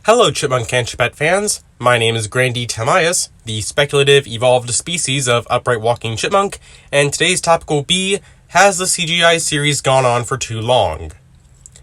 Hello Chipmunk and Chipette fans, my name is Grandy Tamias, the speculative evolved species of upright walking chipmunk, and today's topic will be, has the CGI series gone on for too long?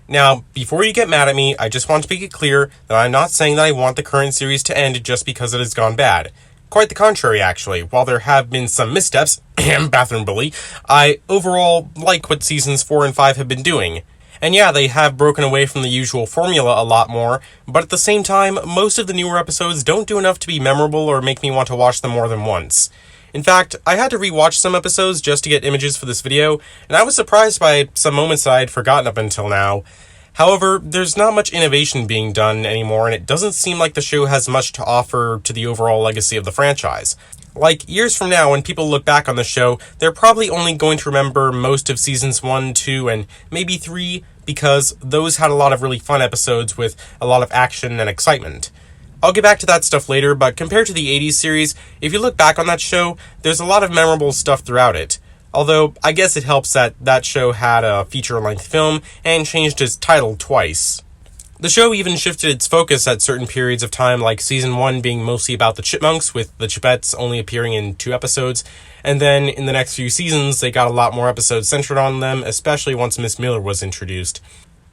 Now, before you get mad at me, I just want to make it clear that I'm not saying that I want the current series to end just because it has gone bad. Quite the contrary, actually. While there have been some missteps, bathroom bully, I overall like what seasons 4 and 5 have been doing. And yeah, they have broken away from the usual formula a lot more, but at the same time, most of the newer episodes don't do enough to be memorable or make me want to watch them more than once. In fact, I had to rewatch some episodes just to get images for this video, and I was surprised by some moments I had forgotten up until now. However, there's not much innovation being done anymore, and it doesn't seem like the show has much to offer to the overall legacy of the franchise. Like, years from now, when people look back on the show, they're probably only going to remember most of seasons 1, 2, and maybe 3, because those had a lot of really fun episodes with a lot of action and excitement. I'll get back to that stuff later, but compared to the 80s series, if you look back on that show, there's a lot of memorable stuff throughout it. Although, I guess it helps that that show had a feature-length film and changed its title twice. The show even shifted its focus at certain periods of time, like season 1 being mostly about the Chipmunks, with the Chipettes only appearing in 2 episodes, and then in the next few seasons they got a lot more episodes centered on them, especially once Miss Miller was introduced.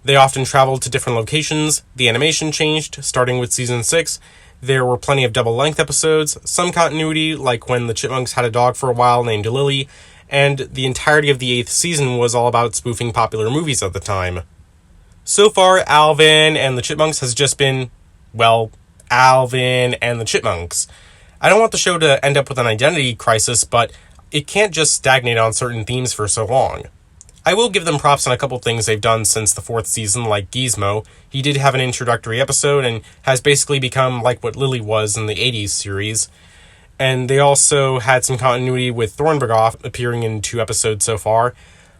They often traveled to different locations, the animation changed, starting with season 6, there were plenty of double-length episodes, some continuity, like when the Chipmunks had a dog for a while named Lily, and the entirety of the 8th season was all about spoofing popular movies at the time. So far, Alvin and the Chipmunks has just been, well, Alvin and the Chipmunks. I don't want the show to end up with an identity crisis, but it can't just stagnate on certain themes for so long. I will give them props on a couple things they've done since the 4th season, like Gizmo. He did have an introductory episode and has basically become like what Lily was in the 80s series. And they also had some continuity with Thornbergoff appearing in 2 episodes so far.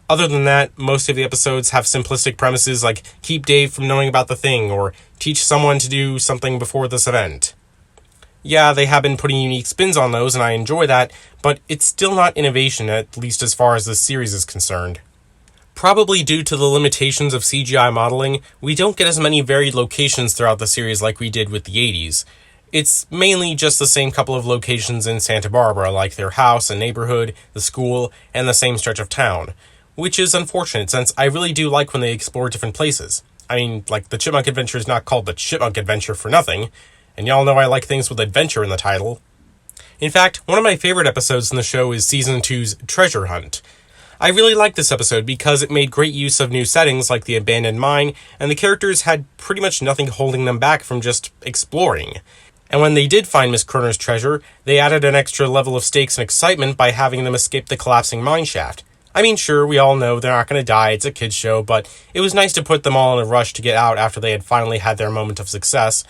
Other than that, most of the episodes have simplistic premises like keep Dave from knowing about the thing, or teach someone to do something before this event. Yeah, they have been putting unique spins on those, and I enjoy that, but it's still not innovation, at least as far as this series is concerned. Probably due to the limitations of CGI modeling, we don't get as many varied locations throughout the series like we did with the 80s. It's mainly just the same couple of locations in Santa Barbara, like their house and neighborhood, the school, and the same stretch of town. Which is unfortunate, since I really do like when they explore different places. I mean, like, the Chipmunk Adventure is not called the Chipmunk Adventure for nothing, and y'all know I like things with adventure in the title. In fact, one of my favorite episodes in the show is Season 2's Treasure Hunt. I really liked this episode because it made great use of new settings like the abandoned mine, and the characters had pretty much nothing holding them back from just exploring. And when they did find Miss Kerner's treasure, they added an extra level of stakes and excitement by having them escape the collapsing mine shaft. I mean, sure, we all know they're not going to die, it's a kid's show, but it was nice to put them all in a rush to get out after they had finally had their moment of success.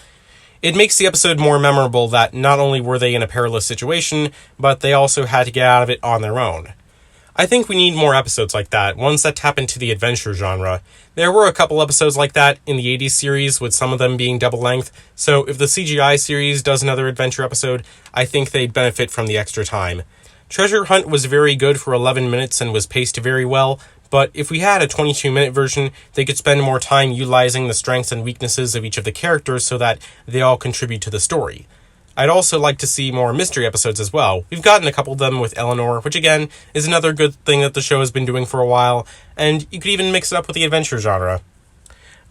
It makes the episode more memorable that not only were they in a perilous situation, but they also had to get out of it on their own. I think we need more episodes like that, ones that tap into the adventure genre. There were a couple episodes like that in the 80s series, with some of them being double-length, so if the CGI series does another adventure episode, I think they'd benefit from the extra time. Treasure Hunt was very good for 11 minutes and was paced very well, but if we had a 22-minute version, they could spend more time utilizing the strengths and weaknesses of each of the characters so that they all contribute to the story. I'd also like to see more mystery episodes as well. We've gotten a couple of them with Eleanor, which again, is another good thing that the show has been doing for a while, and you could even mix it up with the adventure genre.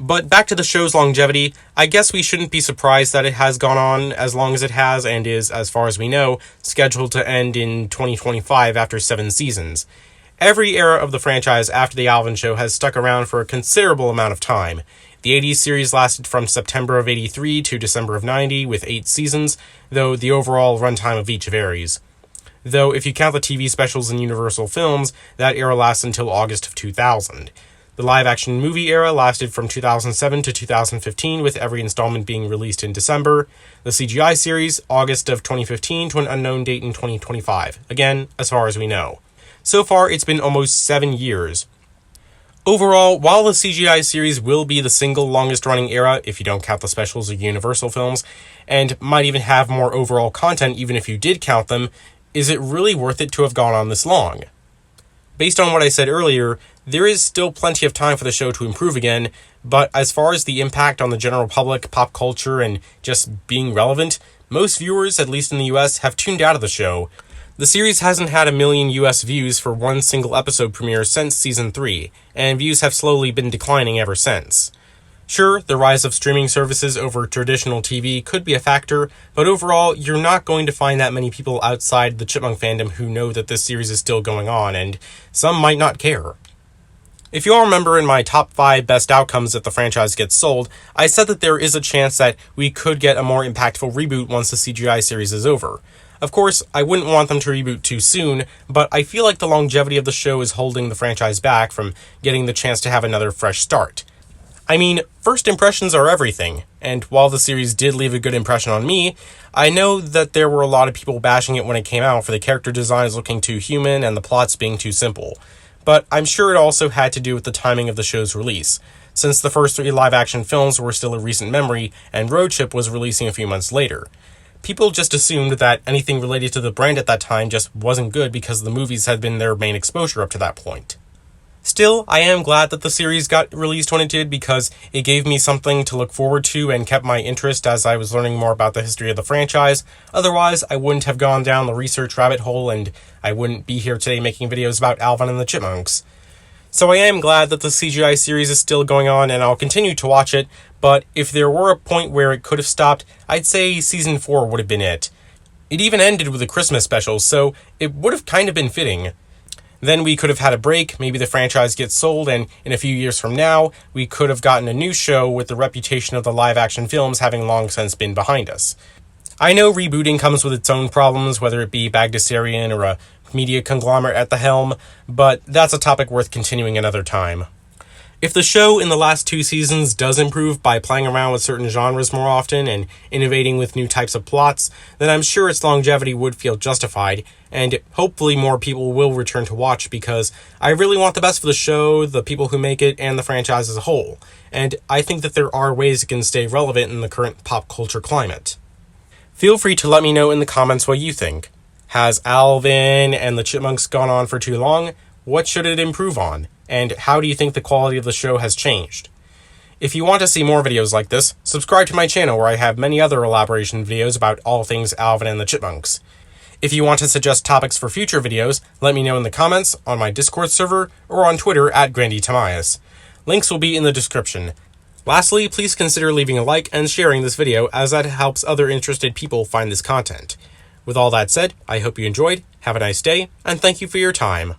But back to the show's longevity, I guess we shouldn't be surprised that it has gone on as long as it has and is, as far as we know, scheduled to end in 2025 after 7 seasons. Every era of the franchise after the Alvin show has stuck around for a considerable amount of time. The 80s series lasted from September of 83 to December of 90 with 8 seasons, though the overall runtime of each varies. Though if you count the TV specials and Universal films, that era lasts until August of 2000. The live-action movie era lasted from 2007 to 2015, with every installment being released in December. The CGI series, August of 2015 to an unknown date in 2025. Again, as far as we know. So far, it's been almost 7 years. Overall, while the CGI series will be the single longest-running era, if you don't count the specials or Universal films, and might even have more overall content even if you did count them, is it really worth it to have gone on this long? Based on what I said earlier, there is still plenty of time for the show to improve again, but as far as the impact on the general public, pop culture, and just being relevant, most viewers, at least in the US, have tuned out of the show. The series hasn't had 1 million US views for one single episode premiere since Season 3, and views have slowly been declining ever since. Sure, the rise of streaming services over traditional TV could be a factor, but overall, you're not going to find that many people outside the Chipmunk fandom who know that this series is still going on, and some might not care. If you all remember in my top 5 best outcomes if the franchise gets sold, I said that there is a chance that we could get a more impactful reboot once the CGI series is over. Of course, I wouldn't want them to reboot too soon, but I feel like the longevity of the show is holding the franchise back from getting the chance to have another fresh start. I mean, first impressions are everything, and while the series did leave a good impression on me, I know that there were a lot of people bashing it when it came out for the character designs looking too human and the plots being too simple. But I'm sure it also had to do with the timing of the show's release, since the first 3 live-action films were still a recent memory and Road Trip was releasing a few months later. People just assumed that anything related to the brand at that time just wasn't good because the movies had been their main exposure up to that point. Still, I am glad that the series got released when it did because it gave me something to look forward to and kept my interest as I was learning more about the history of the franchise. Otherwise, I wouldn't have gone down the research rabbit hole and I wouldn't be here today making videos about Alvin and the Chipmunks. So I am glad that the CGI series is still going on and I'll continue to watch it, but if there were a point where it could have stopped, I'd say Season 4 would have been it. It even ended with a Christmas special, so it would have kind of been fitting. Then we could have had a break, maybe the franchise gets sold, and in a few years from now, we could have gotten a new show with the reputation of the live-action films having long since been behind us. I know rebooting comes with its own problems, whether it be Bagdasarian or a media conglomerate at the helm, but that's a topic worth continuing another time. If the show in the last 2 seasons does improve by playing around with certain genres more often and innovating with new types of plots, then I'm sure its longevity would feel justified, and hopefully more people will return to watch because I really want the best for the show, the people who make it, and the franchise as a whole, and I think that there are ways it can stay relevant in the current pop culture climate. Feel free to let me know in the comments what you think. Has Alvin and the Chipmunks gone on for too long? What should it improve on? And how do you think the quality of the show has changed? If you want to see more videos like this, subscribe to my channel where I have many other elaboration videos about all things Alvin and the Chipmunks. If you want to suggest topics for future videos, let me know in the comments, on my Discord server, or on Twitter at GrandyTamias. Links will be in the description. Lastly, please consider leaving a like and sharing this video as that helps other interested people find this content. With all that said, I hope you enjoyed, have a nice day, and thank you for your time.